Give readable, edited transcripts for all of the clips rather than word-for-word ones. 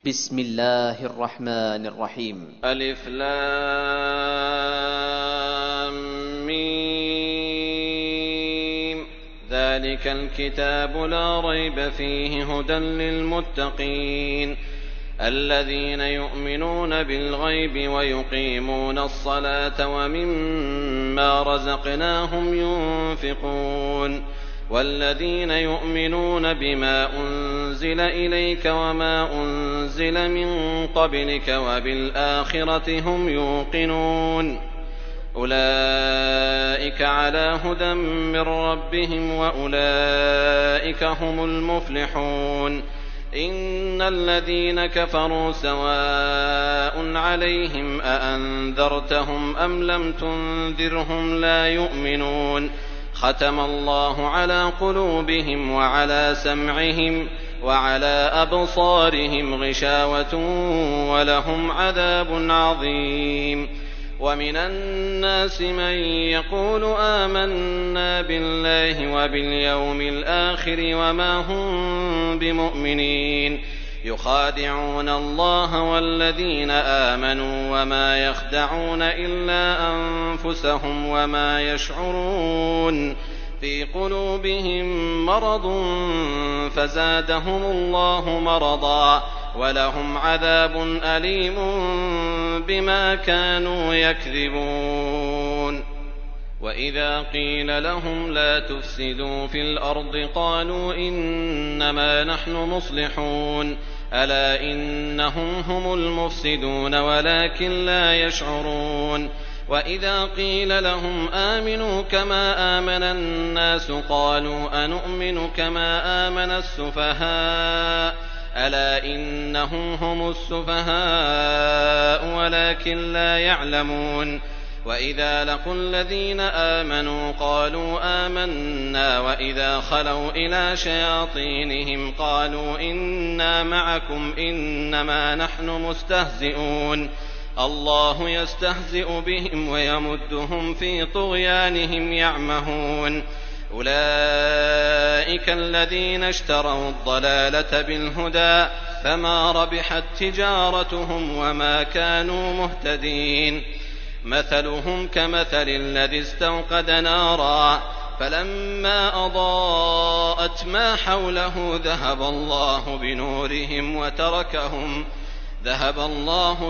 بسم الله الرحمن الرحيم. ألف لام ميم. ذلك الكتاب لا ريب فيه هدى للمتقين الذين يؤمنون بالغيب ويقيمون الصلاة ومما رزقناهم ينفقون والذين يؤمنون بما أنزل إليك وما أنزل من قبلك وبالآخرة هم يوقنون أولئك على هدى من ربهم وأولئك هم المفلحون إن الذين كفروا سواء عليهم أأنذرتهم أم لم تنذرهم لا يؤمنون ختم الله على قلوبهم وعلى سمعهم وعلى أبصارهم غشاوة ولهم عذاب عظيم ومن الناس من يقول آمنا بالله وباليوم الآخر وما هم بمؤمنين يخادعون الله والذين آمنوا وما يخدعون إلا أنفسهم وما يشعرون في قلوبهم مرض فزادهم الله مرضا ولهم عذاب أليم بما كانوا يكذبون وإذا قيل لهم لا تفسدوا في الأرض قالوا إنما نحن مصلحون ألا إنهم هم المفسدون ولكن لا يشعرون وإذا قيل لهم آمنوا كما آمن الناس قالوا أنؤمن كما آمن السفهاء ألا إنهم هم السفهاء ولكن لا يعلمون وإذا لقوا الذين آمنوا قالوا آمنا وإذا خلوا إلى شياطينهم قالوا إنا معكم إنما نحن مستهزئون الله يستهزئ بهم ويمدهم في طغيانهم يعمهون أولئك الذين اشتروا الضلالة بالهدى فما ربحت تجارتهم وما كانوا مهتدين مثلهم كمثل الذي استوقد نارا فلما أضاءت ما حوله ذهب الله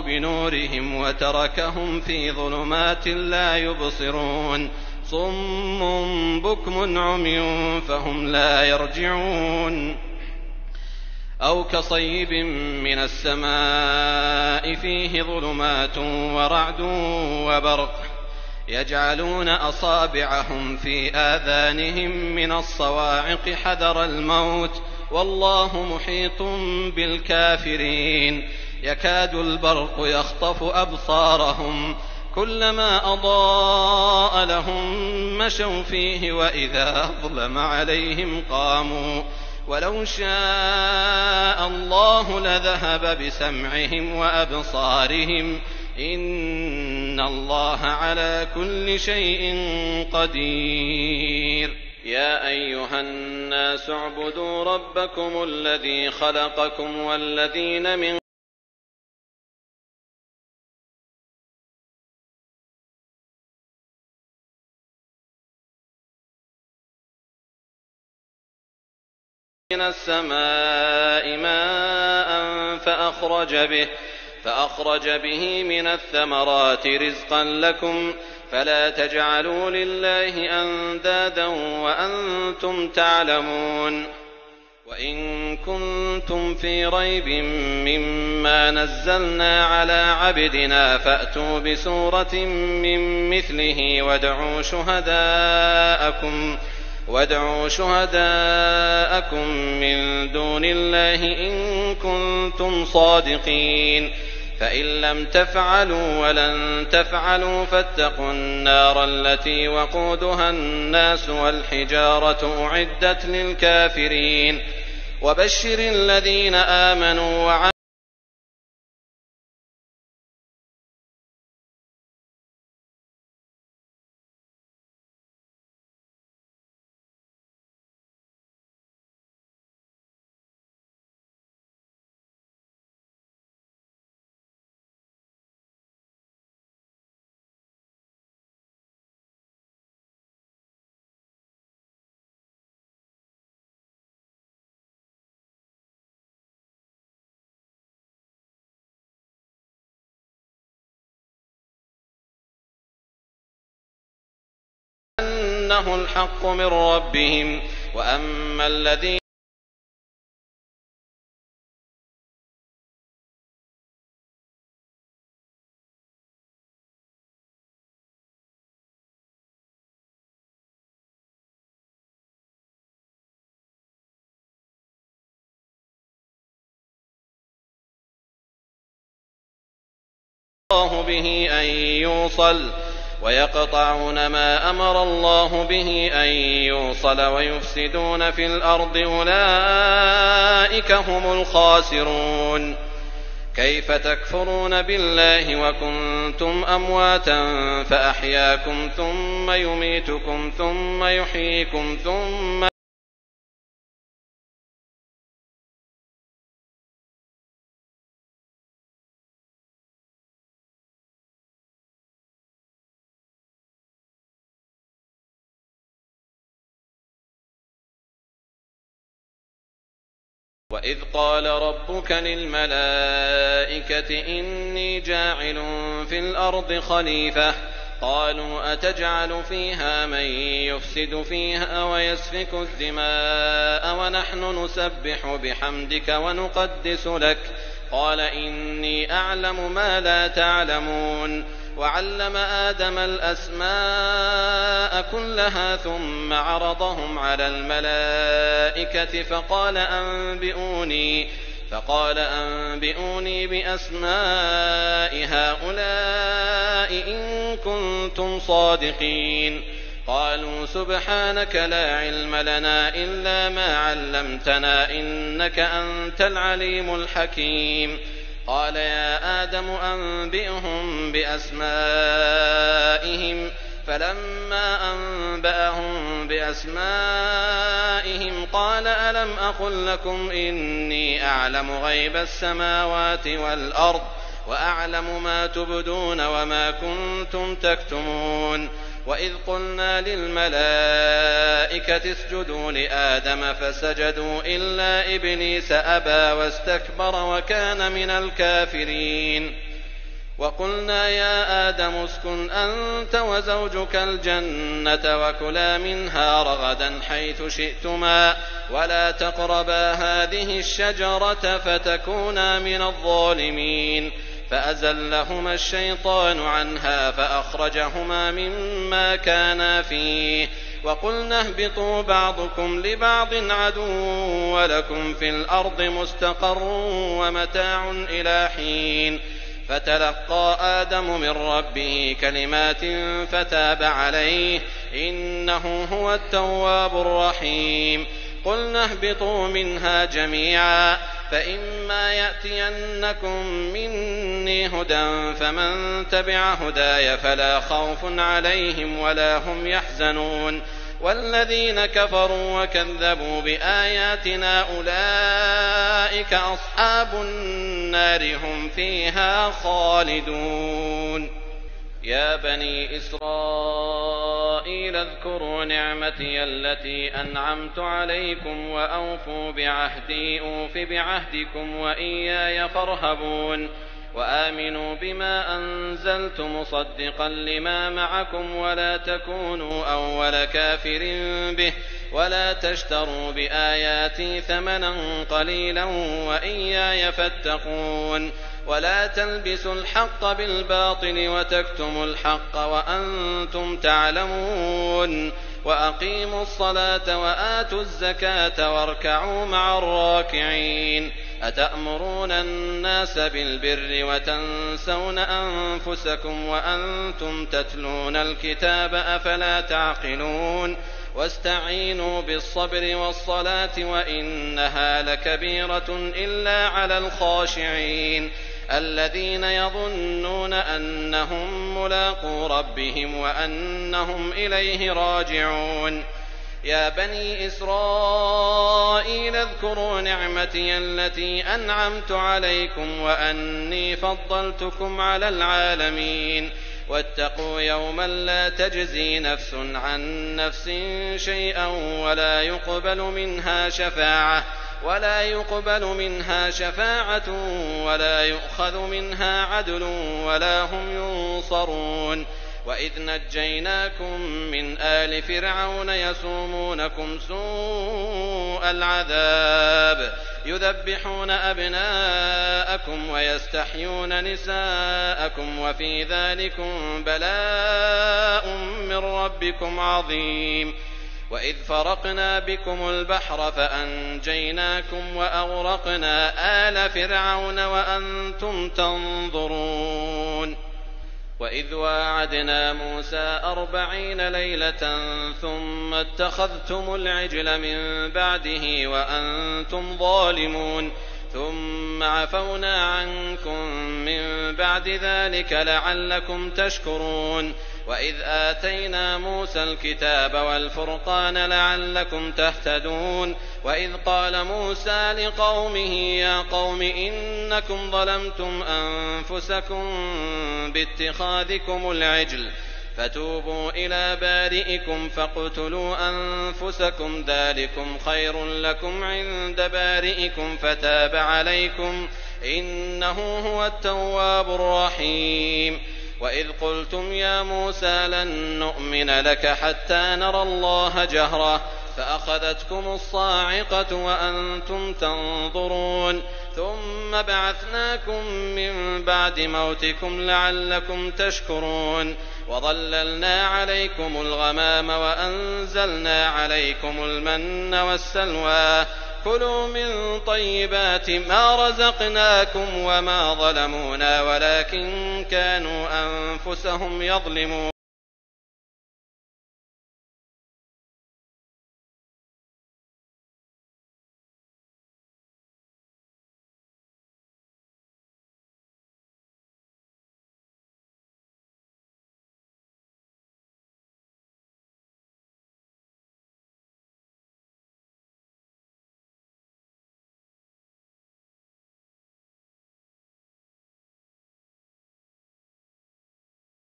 بنورهم وتركهم في ظلمات لا يبصرون صم بكم عمي فهم لا يرجعون أو كصيب من السماء فيه ظلمات ورعد وبرق يجعلون أصابعهم في آذانهم من الصواعق حذر الموت والله محيط بالكافرين يكاد البرق يخطف أبصارهم كلما أضاء لهم مشوا فيه وإذا أظلم عليهم قاموا ولو شاء الله لذهب بسمعهم وأبصارهم إن الله على كل شيء قدير يا أيها الناس اعبدوا ربكم الذي خلقكم والذين من السماء ماء فأخرج به من الثمرات رزقا لكم فلا تجعلوا لله أندادا وأنتم تعلمون وإن كنتم في ريب مما نزلنا على عبدنا فأتوا بسورة من مثله وادعوا شهداءكم من دون الله إن كنتم صادقين فإن لم تفعلوا ولن تفعلوا فاتقوا النار التي وقودها الناس والحجارة أعدت للكافرين وبشر الذين آمنوا أنه الحق من ربهم، وأما الذين الله به أن يوصل ويقطعون ما أمر الله به أن يوصل ويفسدون في الأرض أولئك هم الخاسرون. كيف تكفرون بالله وكنتم أمواتا فأحياكم ثم يميتكم ثم يحييكم ثم وإذ قال ربك للملائكة إني جاعل في الأرض خليفة قالوا أتجعل فيها من يفسد فيها ويسفك الدماء ونحن نسبح بحمدك ونقدس لك قال إني أعلم ما لا تعلمون. وعلم آدم الأسماء كلها ثم عرضهم على الملائكة فقال أنبئوني بأسماء هؤلاء إن كنتم صادقين. قالوا سبحانك لا علم لنا إلا ما علمتنا إنك أنت العليم الحكيم. قال يا آدم أنبئهم بأسمائهم فلما أنبأهم بأسمائهم قال ألم أقل لكم إني أعلم غيب السماوات والأرض وأعلم ما تبدون وما كنتم تكتمون. وإذ قلنا للملائكة اسجدوا لآدم فسجدوا إلا إبليس أبى واستكبر وكان من الكافرين. وقلنا يا آدم اسكن أنت وزوجك الجنة وكلا منها رغدا حيث شئتما ولا تقربا هذه الشجرة فتكونا من الظالمين. فأزلهما الشيطان عنها فأخرجهما مما كانا فيه وقلنا اهبطوا بعضكم لبعض عدو ولكم في الأرض مستقر ومتاع إلى حين. فتلقى آدم من ربه كلمات فتاب عليه إنه هو التواب الرحيم. قلنا اهبطوا منها جميعا فإما يأتينكم مني هدى فمن تبع هداي فلا خوف عليهم ولا هم يحزنون. والذين كفروا وكذبوا بآياتنا أولئك أصحاب النار هم فيها خالدون. يا بني إسرائيل اذكروا نعمتي التي أنعمت عليكم وأوفوا بعهدي أوف بعهدكم وإياي فارهبون. وآمنوا بما أنزلت مصدقا لما معكم ولا تكونوا أول كافر به ولا تشتروا بآياتي ثمنا قليلا وإياي فاتقون. ولا تلبسوا الحق بالباطل وتكتموا الحق وأنتم تعلمون. وأقيموا الصلاة وآتوا الزكاة واركعوا مع الراكعين. أتأمرون الناس بالبر وتنسون أنفسكم وأنتم تتلون الكتاب أفلا تعقلون. واستعينوا بالصبر والصلاة وإنها لكبيرة إلا على الخاشعين الذين يظنون أنهم ملاقو ربهم وأنهم إليه راجعون. يا بني إسرائيل اذكروا نعمتي التي أنعمت عليكم وأني فضلتكم على العالمين. واتقوا يوما لا تجزي نفس عن نفس شيئا ولا يقبل منها شفاعة ولا يؤخذ منها عدل ولا هم ينصرون. وإذ نجيناكم من آل فرعون يسومونكم سوء العذاب يذبحون أبناءكم ويستحيون نساءكم وفي ذلكم بلاء من ربكم عظيم. وإذ فرقنا بكم البحر فأنجيناكم وأغرقنا آل فرعون وأنتم تنظرون. وإذ واعدنا موسى 40 ليلة ثم اتخذتم العجل من بعده وأنتم ظالمون ثم عفونا عنكم من بعد ذلك لعلكم تشكرون. وإذ آتينا موسى الكتاب والفرقان لعلكم تهتدون. وإذ قال موسى لقومه يا قوم إنكم ظلمتم أنفسكم باتخاذكم العجل فتوبوا إلى بارئكم فاقتلوا أنفسكم ذلكم خير لكم عند بارئكم فتاب عليكم إنه هو التواب الرحيم. وإذ قلتم يا موسى لن نؤمن لك حتى نرى الله جهرة فأخذتكم الصاعقة وأنتم تنظرون ثم بعثناكم من بعد موتكم لعلكم تشكرون. وظللنا عليكم الغمام وأنزلنا عليكم المن والسلوى كلوا من طيبات ما رزقناكم وما ظلمونا ولكن كانوا أنفسهم يظلمون.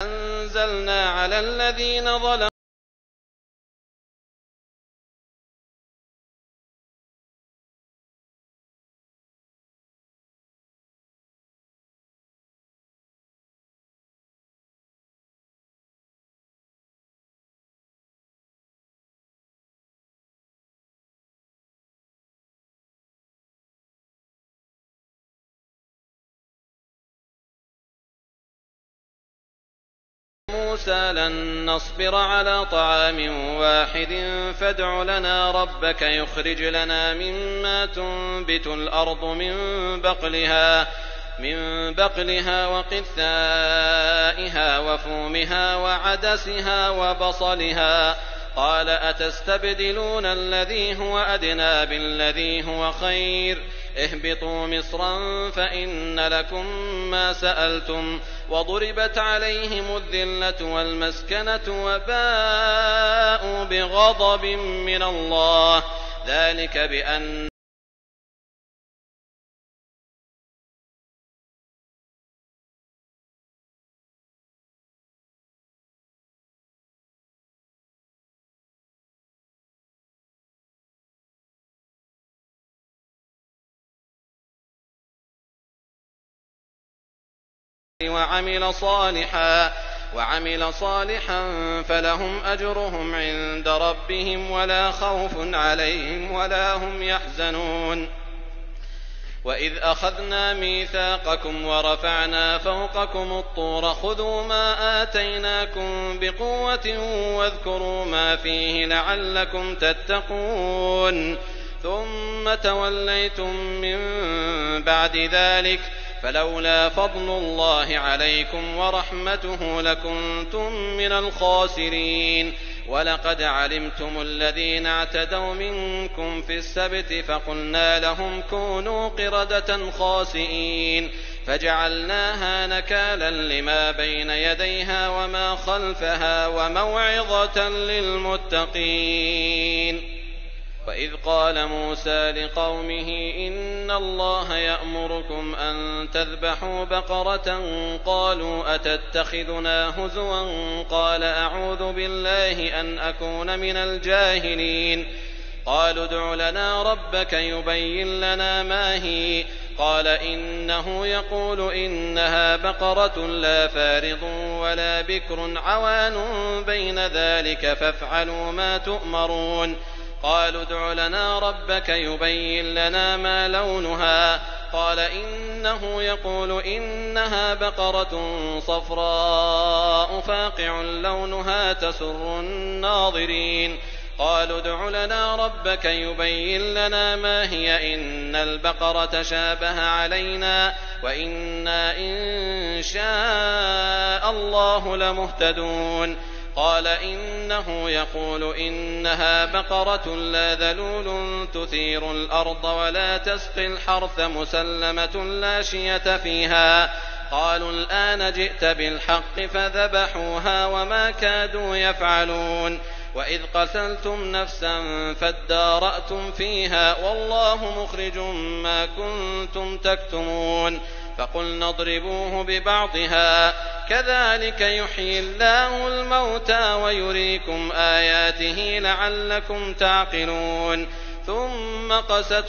أنزلنا على الذين ظلموا موسى لن نصبر على طعام واحد فادع لنا ربك يخرج لنا مما تنبت الأرض من بقلها وقثائها وفومها وعدسها وبصلها قال أتستبدلون الذي هو أدنى بالذي هو خير اهبطوا مصرا فإن لكم ما سألتم وضربت عليهم الذلة والمسكنة وباءوا بغضب من الله ذلك بأن وعمل صالحا فلهم أجرهم عند ربهم ولا خوف عليهم ولا هم يحزنون. وإذ أخذنا ميثاقكم ورفعنا فوقكم الطور خذوا ما آتيناكم بقوة واذكروا ما فيه لعلكم تتقون ثم توليتم من بعد ذلك فلولا فضل الله عليكم ورحمته لكنتم من الخاسرين. ولقد علمتم الذين اعتدوا منكم في السبت فقلنا لهم كونوا قردة خاسئين فجعلناها نكالا لما بين يديها وما خلفها وموعظة للمتقين. وإذ قال موسى لقومه إن الله يأمركم أن تذبحوا بقرة قالوا أتتخذنا هزوا قال أعوذ بالله أن أكون من الجاهلين. قالوا ادع لنا ربك يبين لنا ما هي قال إنه يقول إنها بقرة لا فارض ولا بكر عوان بين ذلك فافعلوا ما تؤمرون قالوا ادع لنا ربك يبين لنا ما لونها قال إنه يقول إنها بقرة صفراء فاقع لونها تسر الناظرين قالوا ادع لنا ربك يبين لنا ما هي إن البقرة شابه علينا وإنا إن شاء الله لمهتدون قال إنه يقول إنها بقرة لا ذلول تثير الأرض ولا تسقي الحرث مسلمة لا شية فيها قالوا الآن جئت بالحق فذبحوها وما كادوا يفعلون وإذ قتلتم نفسا فادارأتم فيها والله مخرج ما كنتم تكتمون فقلنا اضربوه ببعضها كذلك يحيي الله الموتى ويريكم آياته لعلكم تعقلون ثم قست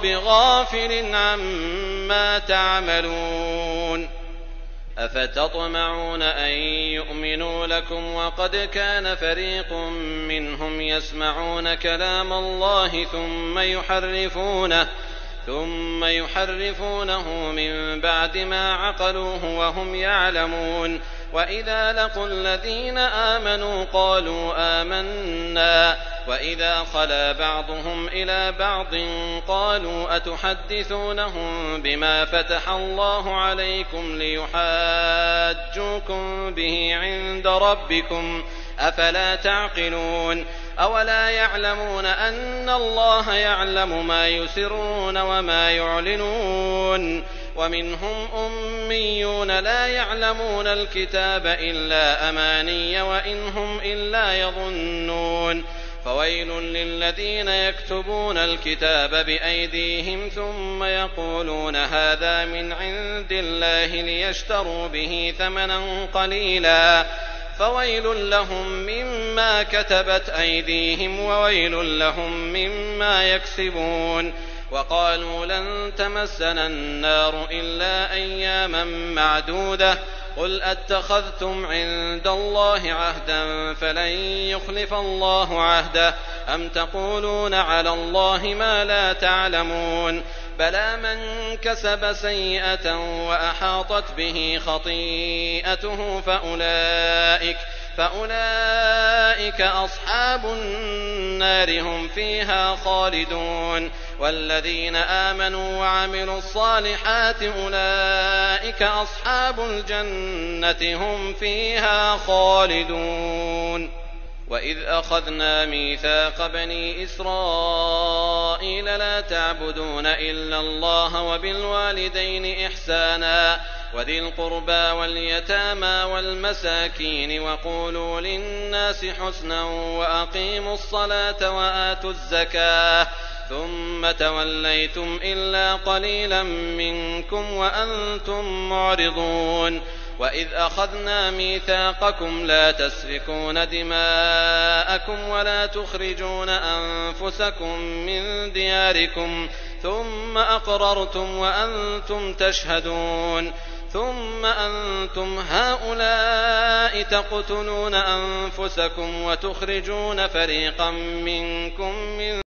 بغافل عما تعملون أفتطمعون أن يؤمنوا لكم وقد كان فريق منهم يسمعون كلام الله ثم يحرفونه من بعد ما عقلوه وهم يعلمون وإذا لقوا الذين آمنوا قالوا آمنا وإذا خلا بعضهم إلى بعض قالوا أتحدثونهم بما فتح الله عليكم ليحاجوكم به عند ربكم أفلا تعقلون أولا يعلمون أن الله يعلم ما يسرون وما يعلنون ومنهم أميون لا يعلمون الكتاب إلا أماني وإن هم إلا يظنون فويل للذين يكتبون الكتاب بأيديهم ثم يقولون هذا من عند الله ليشتروا به ثمنا قليلا فويل لهم مما كتبت أيديهم وويل لهم مما يكسبون وقالوا لن تمسنا النار إلا أياما معدودة قل أتخذتم عند الله عهدا فلن يخلف الله عهده أم تقولون على الله ما لا تعلمون بلى من كسب سيئة وأحاطت به خطيئته فأولئك أصحاب النار هم فيها خالدون والذين آمنوا وعملوا الصالحات أولئك أصحاب الجنة هم فيها خالدون وإذ أخذنا ميثاق بني إسرائيل لا تعبدون إلا الله وبالوالدين إحسانا وذي القربى واليتامى والمساكين وقولوا للناس حسنا وأقيموا الصلاة وآتوا الزكاة ثم توليتم إلا قليلا منكم وأنتم معرضون وإذ أخذنا ميثاقكم لا تسفكون دماءكم ولا تخرجون أنفسكم من دياركم ثم أقررتم وأنتم تشهدون ثم أنتم هؤلاء تقتلون أنفسكم وتخرجون فريقا منكم من